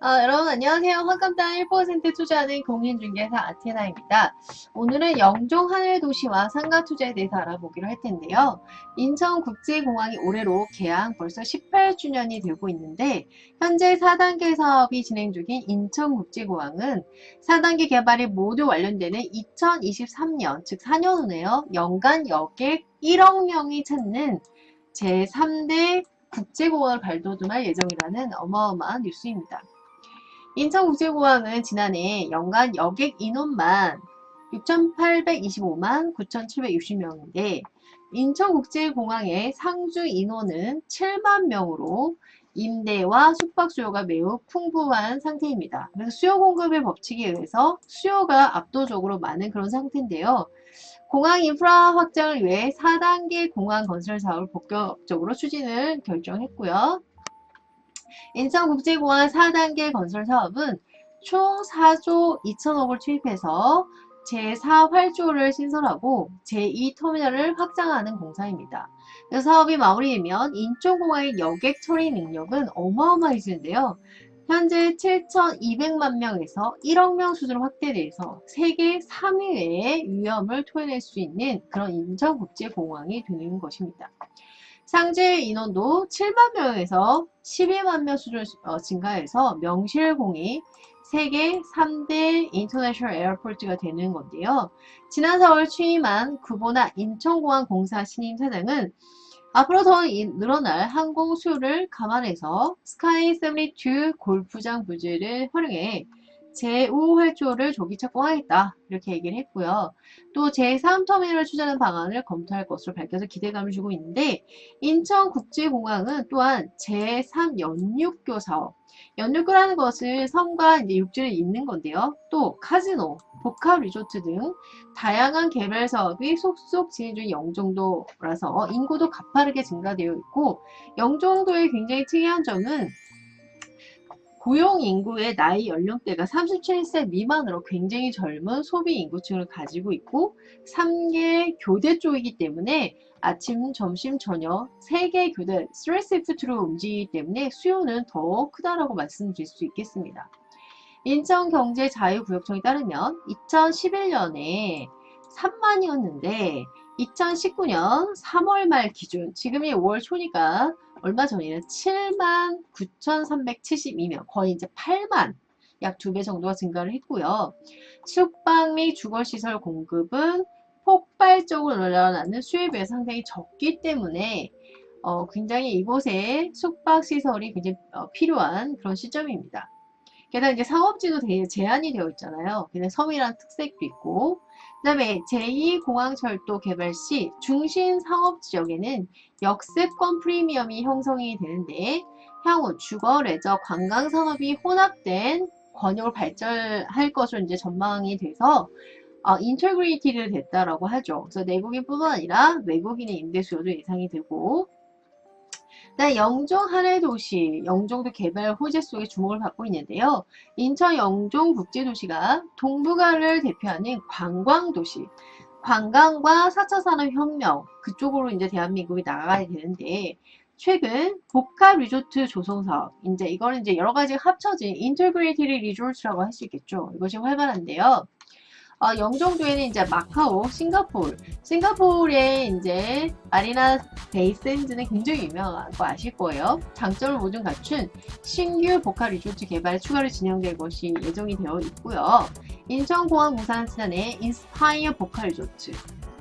여러분 안녕하세요. 환갑당 1% 투자하는 공인중개사 아테나입니다. 오늘은 영종 하늘도시와 상가투자에 대해서 알아보기로 할 텐데요. 인천국제공항이 올해로 개항 벌써 18주년이 되고 있는데 현재 4단계 사업이 진행 중인 인천국제공항은 4단계 개발이 모두 완료되는 2023년, 즉 4년 후네요. 연간 여객 1억 명이 찾는 제3대 국제공항을 발돋움할 예정이라는 어마어마한 뉴스입니다. 인천국제공항은 지난해 연간 여객 인원만 6,825만 9,760명인데 인천국제공항의 상주 인원은 7만 명으로 임대와 숙박 수요가 매우 풍부한 상태입니다. 그래서 수요 공급의 법칙에 의해서 수요가 압도적으로 많은 그런 상태인데요. 공항 인프라 확장을 위해 4단계 공항 건설 사업을 본격적으로 추진을 결정했고요. 인천국제공항 4단계 건설 사업은 총 4조 2천억을 투입해서 제4활주로를 신설하고 제2터미널을 확장하는 공사입니다. 사업이 마무리되면 인천공항의 여객 처리 능력은 어마어마해지는데요. 현재 7,200만 명에서 1억 명 수준으로 확대돼서 세계 3위의 위험을 토해낼 수 있는 그런 인천국제공항이 되는 것입니다. 상주 인원도 7만 명에서 12만 명 수준 증가해서 명실공히 세계 3대 인터내셔널 에어포트가 되는 건데요. 지난 4월 취임한 구보나 인천공항 공사 신임 사장은 앞으로 더 늘어날 항공 수요를 감안해서 스카이 72 골프장 부지를 활용해 제5활주로를 조기 착공하겠다 이렇게 얘기를 했고요. 또 제3터미널을 추진하는 방안을 검토할 것으로 밝혀서 기대감을 주고 있는데 인천국제공항은 또한 제3연륙교 사업 연륙교라는 것은 섬과 이제 육지를 잇는 건데요. 또 카지노, 복합 리조트 등 다양한 개발 사업이 속속 진행 중인 영종도라서 인구도 가파르게 증가되어 있고 영종도의 굉장히 특이한 점은 고용 인구의 나이 연령대가 37세 미만으로 굉장히 젊은 소비 인구층을 가지고 있고 3개 교대 쪽이기 때문에 아침, 점심, 저녁 3개 교대 3시프트로 움직이기 때문에 수요는 더 크다라고 말씀드릴 수 있겠습니다. 인천경제자유구역청에 따르면 2011년에 3만이었는데 2019년 3월 말 기준 지금이 5월 초니까 얼마 전에는 7만 9,372명 거의 이제 8만 약 2배 정도가 증가를 했고요. 숙박 및 주거시설 공급은 폭발적으로 늘어나는 수요에 비해 상당히 적기 때문에 굉장히 이곳에 숙박시설이 굉장히 필요한 그런 시점입니다. 게다가 이제 사업지도 되게 제한이 되어 있잖아요. 그냥 섬이란 특색도 있고 그 다음에 제2공항철도 개발 시 중심 사업 지역에는 역세권 프리미엄이 형성이 되는데 향후 주거, 레저, 관광 산업이 혼합된 권역을 발전할 것으로 이제 전망이 돼서 인터그레이티드 됐다라고 하죠. 그래서 내국인뿐만 아니라 외국인의 임대 수요도 예상이 되고 영종 하늘도시, 영종도 개발 호재 속에 주목을 받고 있는데요. 인천 영종국제도시가 동북아를 대표하는 관광도시, 관광과 4차 산업혁명 그쪽으로 이제 대한민국이 나가야 되는데 최근 복합 리조트 조성 사업, 이제 이거는 이제 여러 가지 합쳐진 인터그레이티드 리조트라고 할 수 있겠죠. 이것이 활발한데요. 영종도에는 이제 마카오, 싱가포르의 이제 마리나 베이샌즈는 굉장히 유명한 거 아실 거예요. 장점을 모두 갖춘 신규 복합 리조트 개발 추가로 진행될 것이 예정이 되어 있고요. 인천공항 부산시장의 인스파이어 복합 리조트,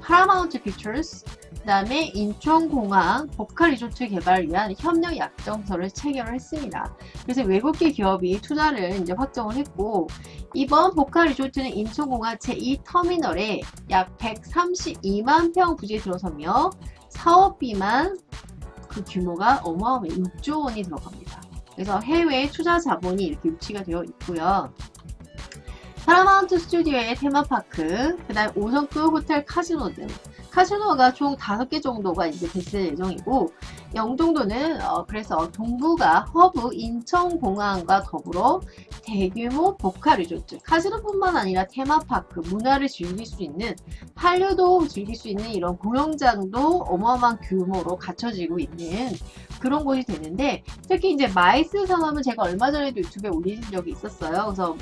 파라마운트 피처스, 그 다음에 인천공항 복합 리조트 개발을 위한 협력 약정서를 체결을 했습니다. 그래서 외국계 기업이 투자를 이제 확정을 했고 이번 복합 리조트는 인천공항 제2터미널에 약 132만 평 부지에 들어서며 사업비만 그 규모가 어마어마해 6조 원이 들어갑니다. 그래서 해외 투자 자본이 이렇게 유치가 되어 있고요. 파라마운트 스튜디오의 테마파크, 그 다음 5성급 호텔 카지노 등 카지노가 총 5개 정도가 이제 됐을 예정이고 영종도는 그래서 동부가 허브 인천공항과 더불어 대규모 복합 리조트, 카지노뿐만 아니라 테마파크, 문화를 즐길 수 있는, 한류도 즐길 수 있는 이런 공연장도 어마어마한 규모로 갖춰지고 있는 그런 곳이 되는데, 특히 이제 마이스 산업은 제가 얼마 전에도 유튜브에 올린 적이 있었어요. 그래서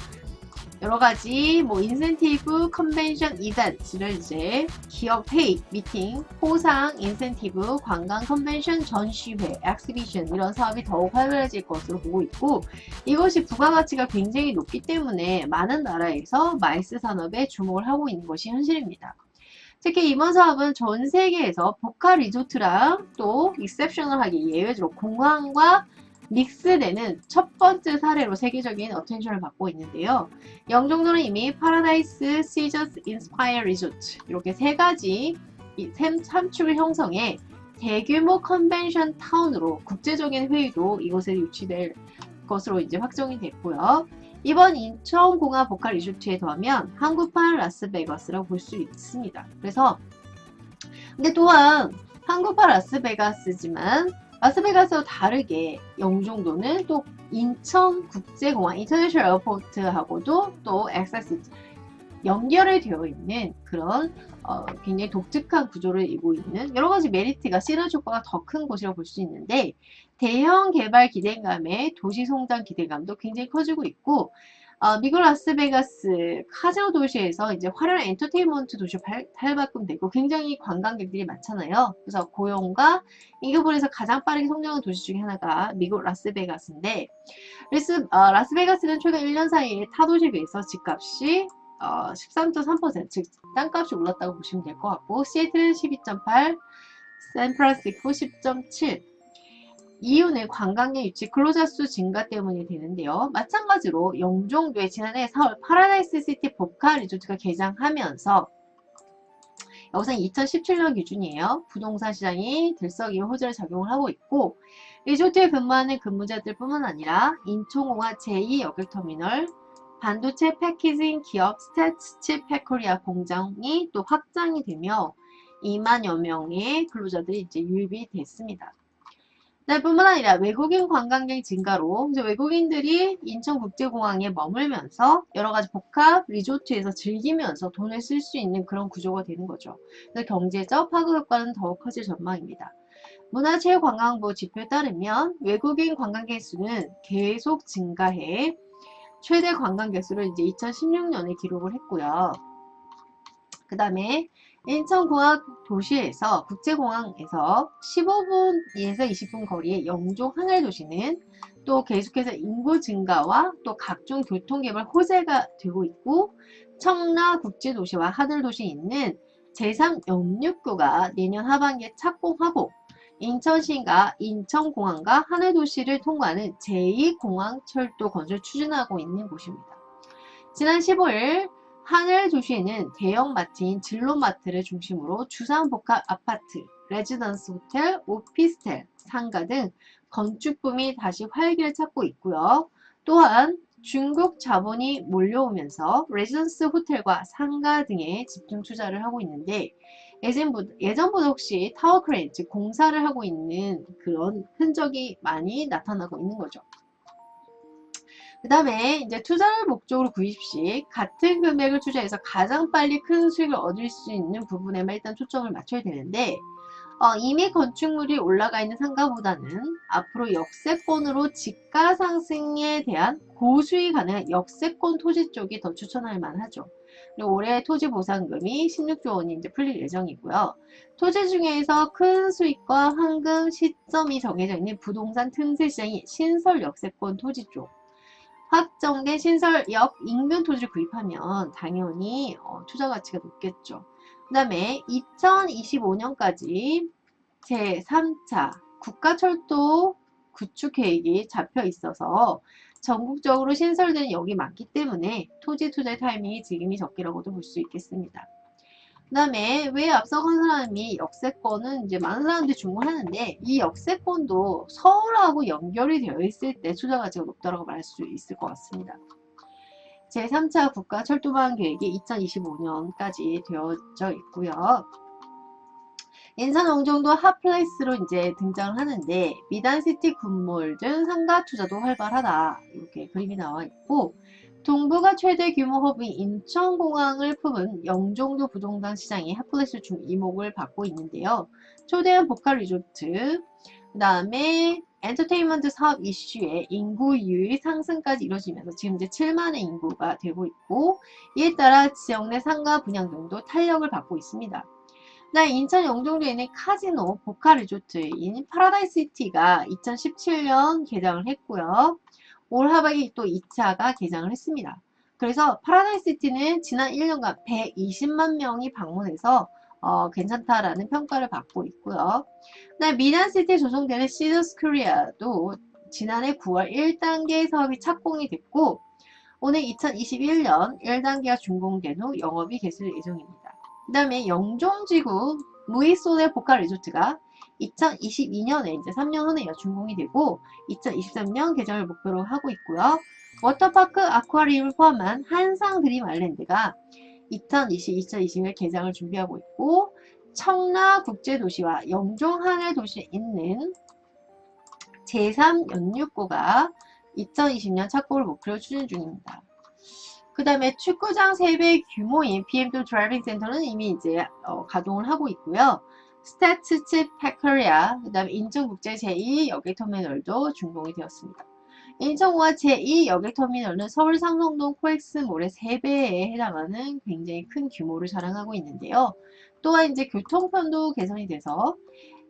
여러 가지 뭐 인센티브, 컨벤션, 이벤트를 이제 기업 회의, 미팅, 포상, 인센티브, 관광, 컨벤션, 전시회, 엑스비션 이런 사업이 더욱 활발해질 것으로 보고 있고, 이것이 부가가치가 굉장히 높기 때문에 많은 나라에서 마이스 산업에 주목을 하고 있는 것이 현실입니다. 특히 이번 사업은 전 세계에서 복합 리조트랑 또 익셉셔널하게 예외적으로 공항과 믹스되는 첫 번째 사례로 세계적인 어텐션을 받고 있는데요. 영종도는 이미 파라다이스, 시저스, 인스파이어 리조트 이렇게 세 가지 삼축을 형성해 대규모 컨벤션 타운으로 국제적인 회의도 이곳에 유치될 것으로 이제 확정이 됐고요. 이번 인천공항 복합 리조트에 더하면 한국판 라스베가스라고 볼 수 있습니다. 그래서 근데 또한 한국판 라스베가스지만 라스베가스와 다르게 영종도는 또 인천국제공항 인터내셔널 에어포트하고도 또 액세스 연결이 되어 있는 그런 굉장히 독특한 구조를 이루고 있는 여러 가지 메리트가 시너지 효과가 더 큰 곳이라고 볼 수 있는데, 대형 개발 기대감에 도시 성장 기대감도 굉장히 커지고 있고, 미국 라스베가스 카지노 도시에서 이제 화려한 엔터테인먼트 도시로 탈바꿈되고 굉장히 관광객들이 많잖아요. 그래서 고용과 임금분에서 가장 빠르게 성장한 도시 중에 하나가 미국 라스베가스인데, 라스베가스는 최근 1년 사이에 타 도시에 비해서 집값이 13.3%, 즉 땅값이 올랐다고 보시면 될 것 같고, 시애틀은 12.8, 샌프란시스코 10.7. 이유는 관광객 유치, 근로자 수 증가 때문이 되는데요. 마찬가지로 영종도에 지난해 4월 파라다이스 시티 복합 리조트가 개장하면서, 여기서 2017년 기준이에요. 부동산 시장이 들썩이며 호재를 작용을 하고 있고, 리조트에 근무하는 근무자들 뿐만 아니라 인천공항 제2여객터미널, 반도체 패키징 기업 스태츠 패코리아 공장이 또 확장이 되며 2만여 명의 근로자들이 이제 유입이 됐습니다. 뿐만 아니라 외국인 관광객 증가로 이제 외국인들이 인천국제공항에 머물면서 여러 가지 복합 리조트에서 즐기면서 돈을 쓸 수 있는 그런 구조가 되는 거죠. 그래서 경제적 파급 효과는 더욱 커질 전망입니다. 문화체육관광부 지표에 따르면 외국인 관광객 수는 계속 증가해 최대 관광객 수를 이제 2016년에 기록을 했고요. 그 다음에 인천공항 도시에서 국제공항에서 15분에서 20분 거리의 영종 하늘도시는 또 계속해서 인구 증가와 또 각종 교통개발 호재가 되고 있고, 청라 국제도시와 하늘도시에 있는 제3연륙교가 내년 하반기에 착공하고, 인천시가 인천공항과 하늘도시를 통과하는 제2공항철도 건설 추진하고 있는 곳입니다. 지난 15일 하늘도시에는 대형마트인 진로마트를 중심으로 주상복합 아파트, 레지던스 호텔, 오피스텔, 상가 등 건축붐이 다시 활기를 찾고 있고요. 또한 중국 자본이 몰려오면서 레지던스 호텔과 상가 등에 집중 투자를 하고 있는데, 예전보다 혹시 타워 크레인, 즉 공사를 하고 있는 그런 흔적이 많이 나타나고 있는 거죠. 그 다음에 이제 투자를 목적으로 구입 시 같은 금액을 투자해서 가장 빨리 큰 수익을 얻을 수 있는 부분에만 일단 초점을 맞춰야 되는데, 이미 건축물이 올라가 있는 상가보다는 앞으로 역세권으로 집가 상승에 대한 고수익 가능한 역세권 토지 쪽이 더 추천할 만하죠. 그리고 올해 토지 보상금이 16조 원이 이제 풀릴 예정이고요. 토지 중에서 큰 수익과 황금 시점이 정해져 있는 부동산 틈새 시장이 신설 역세권 토지 쪽. 확정된 신설역 인근 토지를 구입하면 당연히 투자 가치가 높겠죠. 그 다음에 2025년까지 제3차 국가철도 구축 계획이 잡혀 있어서 전국적으로 신설되는 역이 많기 때문에 토지 투자의 타이밍이 지금이 적기라고도 볼 수 있겠습니다. 그 다음에 왜 앞서간 사람이 역세권은 이제 많은 사람들이 주목하는데, 이 역세권도 서울하고 연결이 되어 있을 때 투자 가치가 높다고 말할 수 있을 것 같습니다. 제3차 국가철도망 계획이 2025년까지 되어져 있고요. 인천 영종도 핫플레이스로 이제 등장을 하는데 미단시티 군몰 등 상가 투자도 활발하다. 이렇게 그림이 나와 있고 동부가 최대 규모 허브인 인천공항을 품은 영종도 부동산 시장이 핫플레이스 중 이목을 받고 있는데요. 초대형 복합 리조트, 그 다음에 엔터테인먼트 사업 이슈에 인구율 상승까지 이루어지면서 지금 이제 7만의 인구가 되고 있고 이에 따라 지역 내 상가 분양 등도 탄력을 받고 있습니다. 인천 영종도에 있는 카지노 보카 리조트인 파라다이스시티가 2017년 개장을 했고요. 올 하반기 또 2차가 개장을 했습니다. 그래서 파라다이스시티는 지난 1년간 120만 명이 방문해서 괜찮다라는 평가를 받고 있고요. 미난시티에 조성되는 시저스 코리아도 지난해 9월 1단계 사업이 착공이 됐고 오늘 2021년 1단계가 준공된 후 영업이 개시될 예정입니다. 그 다음에 영종지구 무이솔레 보카 리조트가 2022년에 이제 3년 후에 준공이 되고 2023년 개장을 목표로 하고 있고요. 워터파크 아쿠아리움을 포함한 한상 드림 아일랜드가 2021 개장을 준비하고 있고 청라 국제도시와 영종 하늘도시에 있는 제3연육고가 2020년 착공을 목표로 추진 중입니다. 그 다음에 축구장 3배 규모인 BMW 드라이빙 센터는 이미 이제 가동을 하고 있고요. 스타츠츠 페커리아, 그 다음에 인천국제 제2 여객터미널도 준공이 되었습니다. 인천공항 제2 여객터미널은 서울 상성동 코엑스몰의 3배에 해당하는 굉장히 큰 규모를 자랑하고 있는데요. 또한 이제 교통편도 개선이 돼서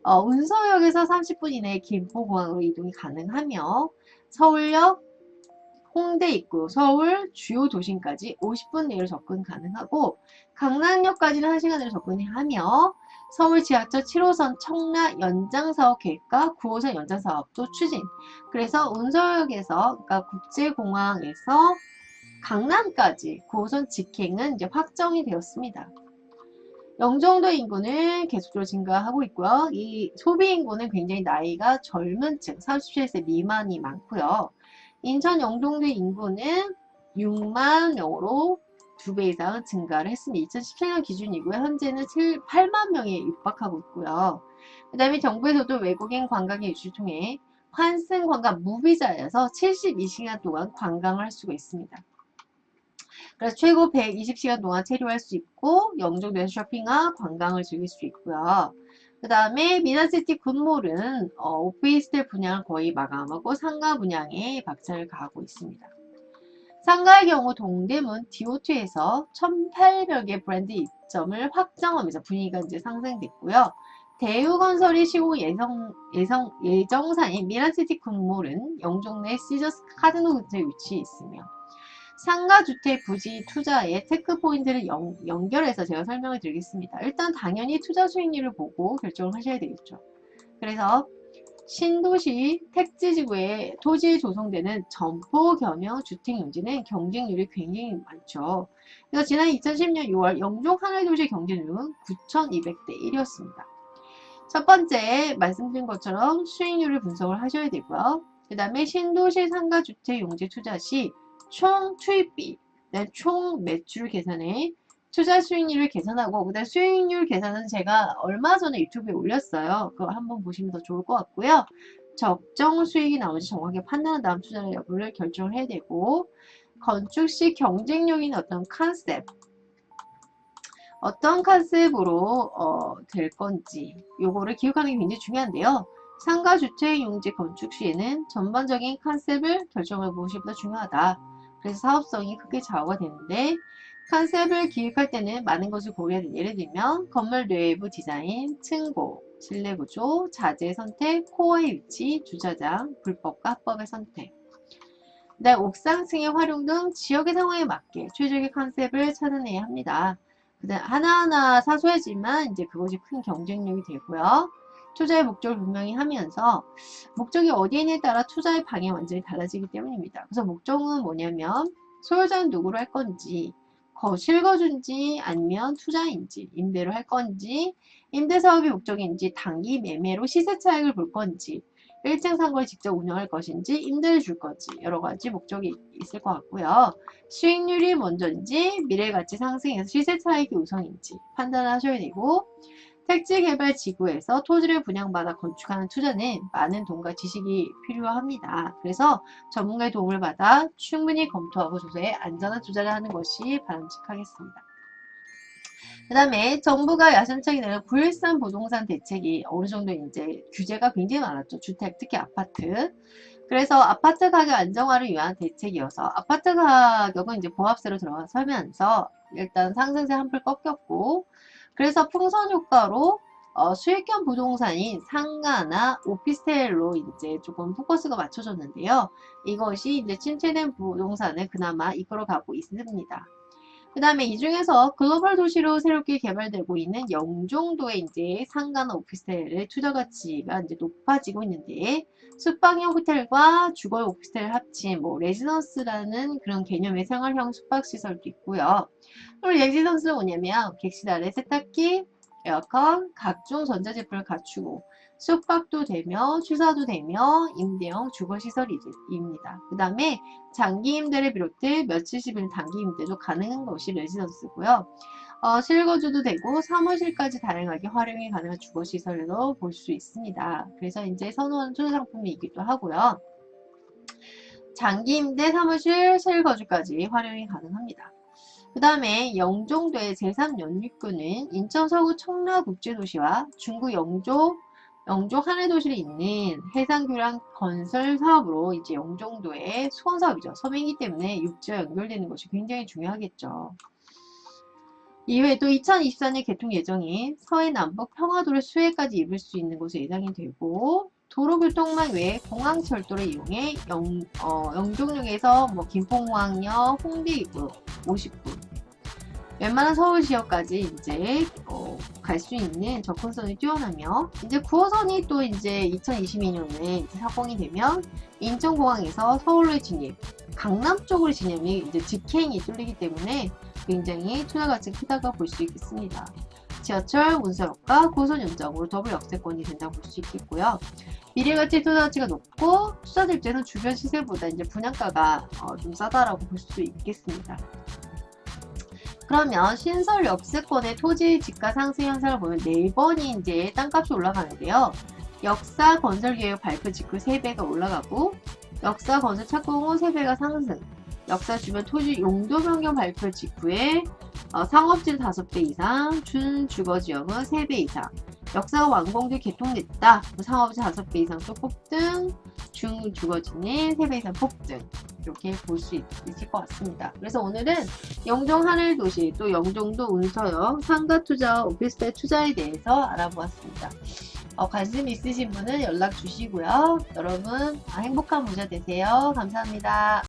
운서역에서 30분 이내에 김포공항으로 이동이 가능하며 서울역, 홍대 입구, 서울 주요 도심까지 50분 내로 접근 가능하고 강남역까지는 1시간 내로 접근하며 서울 지하철 7호선 청라 연장사업 계획과 9호선 연장사업도 추진. 그래서 운서역에서 그러니까 국제공항에서 강남까지 9호선 직행은 이제 확정이 되었습니다. 영종도 인구는 계속적으로 증가하고 있고요. 이 소비 인구는 굉장히 나이가 젊은 층, 37세 미만이 많고요. 인천 영종도 인구는 6만 명으로 2배 이상 증가를 했습니다. 2017년 기준이고요. 현재는 8만 명에 육박하고 있고요. 그 다음에 정부에서도 외국인 관광의 유치를 통해 환승 관광 무비자여서 72시간 동안 관광을 할 수가 있습니다. 그래서 최고 120시간 동안 체류할 수 있고 영종도에서 쇼핑과 관광을 즐길 수 있고요. 그 다음에 미나시티 군몰은 오피스텔 분양을 거의 마감하고 상가 분양에 박차를 가하고 있습니다. 상가의 경우 동대문 디오2에서 1800의 브랜드 입점을 확정하면서 분위기가 이제 상승됐고요. 대우건설이 시공 예정사인 미나시티 군몰은 영종내 시저스 카지노 근처에 위치해 있으며 상가주택 부지 투자에 체크포인트를 연결해서 제가 설명을 드리겠습니다. 일단 당연히 투자 수익률을 보고 결정을 하셔야 되겠죠. 그래서 신도시 택지지구에 토지 조성되는 점포 겸용 주택용지는 경쟁률이 굉장히 많죠. 그래서 지난 2010년 6월 영종 하늘도시 경쟁률은 9,200대 1이었습니다. 첫 번째 말씀드린 것처럼 수익률을 분석을 하셔야 되고요. 그 다음에 신도시 상가주택 용지 투자 시 총 투입비, 총 매출 계산에 투자 수익률을 계산하고 그다음 수익률 계산은 제가 얼마 전에 유튜브에 올렸어요. 그거 한번 보시면 더 좋을 것 같고요. 적정 수익이 나오는지 정확하게 판단한 다음 투자 여부를 결정을 해야 되고 건축 시 경쟁력 있는 어떤 컨셉 어떤 컨셉으로 될 건지 요거를 기억하는 게 굉장히 중요한데요. 상가주택 용지 건축 시에는 전반적인 컨셉을 결정해 보는 것보다 중요하다. 그래서 사업성이 크게 좌우가 되는데 컨셉을 기획할 때는 많은 것을 고려해야 돼요. 예를 들면 건물 내부 디자인, 층고, 실내 구조, 자재 선택, 코어의 위치, 주차장, 불법과 합법의 선택 옥상층의 활용 등 지역의 상황에 맞게 최적의 컨셉을 찾아내야 합니다. 그다음 하나하나 사소하지만 이제 그것이 큰 경쟁력이 되고요. 투자의 목적을 분명히 하면서 목적이 어디에 있느냐에 따라 투자의 방향이 완전히 달라지기 때문입니다. 그래서 목적은 뭐냐면 소유자는 누구로 할 건지 실거주인지 아니면 투자인지 임대로 할 건지 임대사업이 목적인지 단기 매매로 시세 차익을 볼 건지 1층 상가를 직접 운영할 것인지 임대를 줄 건지 여러 가지 목적이 있을 것 같고요. 수익률이 먼저인지 미래가치 상승해서 시세 차익이 우선인지 판단을 하셔야 되고 택지개발지구에서 토지를 분양받아 건축하는 투자는 많은 돈과 지식이 필요합니다. 그래서 전문가의 도움을 받아 충분히 검토하고 조사해 안전한 투자를 하는 것이 바람직하겠습니다. 그 다음에 정부가 야심차게 내는 부일산 부동산 대책이 어느 정도 이제 규제가 굉장히 많았죠. 주택, 특히 아파트. 그래서 아파트 가격 안정화를 위한 대책이어서 아파트 가격은 이제 보합세로 들어서면서 일단 상승세 한풀 꺾였고, 그래서 풍선 효과로 수익형 부동산인 상가나 오피스텔로 이제 조금 포커스가 맞춰졌는데요. 이것이 이제 침체된 부동산을 그나마 이끌어가고 있습니다. 그 다음에 이 중에서 글로벌 도시로 새롭게 개발되고 있는 영종도의 이제 상가나 오피스텔의 투자 가치가 이제 높아지고 있는데, 숙박형 호텔과 주거 오피스텔을 합친 뭐 레지던스라는 그런 개념의 생활형 숙박시설도 있고요. 그리고 레지던스는 뭐냐면 객실 안에 세탁기, 에어컨, 각종 전자제품을 갖추고 숙박도 되며 취사도 되며 임대형 주거시설입니다. 그 다음에 장기 임대를 비롯해 며칠씩 단기 임대도 가능한 것이 레지던스고요. 실거주도 되고 사무실까지 다양하게 활용이 가능한 주거시설로 볼 수 있습니다. 그래서 이제 선호하는 투자 상품이기도 하고요. 장기 임대, 사무실, 실거주까지 활용이 가능합니다. 그 다음에 영종도의 제3연립구는 인천 서구 청라국제도시와 중구 영종 하늘도시에 있는 해상교량 건설 사업으로 이제 영종도의 수건사업이죠. 섬이기 때문에 육지와 연결되는 것이 굉장히 중요하겠죠. 이외에도 2024년 개통 예정인 서해 남북 평화도로 수해까지 입을 수 있는 곳으로 예상이 되고, 도로교통망 외에 공항철도를 이용해 영종역에서 뭐 김포공항역, 홍대 입구 50분, 웬만한 서울 지역까지 이제 갈 수 있는 접근성이 뛰어나며, 이제 9호선이 또 이제 2022년에 이제 사공이 되면 인천공항에서 서울로 진입, 강남 쪽으로 진입이 이제 직행이 뚫리기 때문에 굉장히 투자 가치가 크다고 볼 수 있겠습니다. 지하철 운수역과 고선 연장으로 더블 역세권이 된다고 볼 수 있겠고요. 미래가치 투자 가치가 높고 투자자 입장에서 주변 시세보다 이제 분양가가 좀 싸다라고 볼 수 있겠습니다. 그러면 신설 역세권의 토지 지가 상승 현상을 보면 4번이 이제 땅값이 올라가는데요. 역사 건설 계획 발표 직후 3배가 올라가고, 역사 건설 착공 후 3배가 상승, 역사 주변 토지 용도 변경 발표 직후에 상업지는 5배 이상, 준주거지역은 3배 이상, 역사가 완공돼 개통됐다, 상업지 5배 이상 또 폭등, 중주거지는 3배 이상 폭등, 이렇게 볼 수 있을 것 같습니다. 그래서 오늘은 영종 하늘도시, 또 영종도 운서역, 상가투자와 오피스텔 투자에 대해서 알아보았습니다. 관심 있으신 분은 연락 주시고요. 여러분 행복한 부자 되세요. 감사합니다.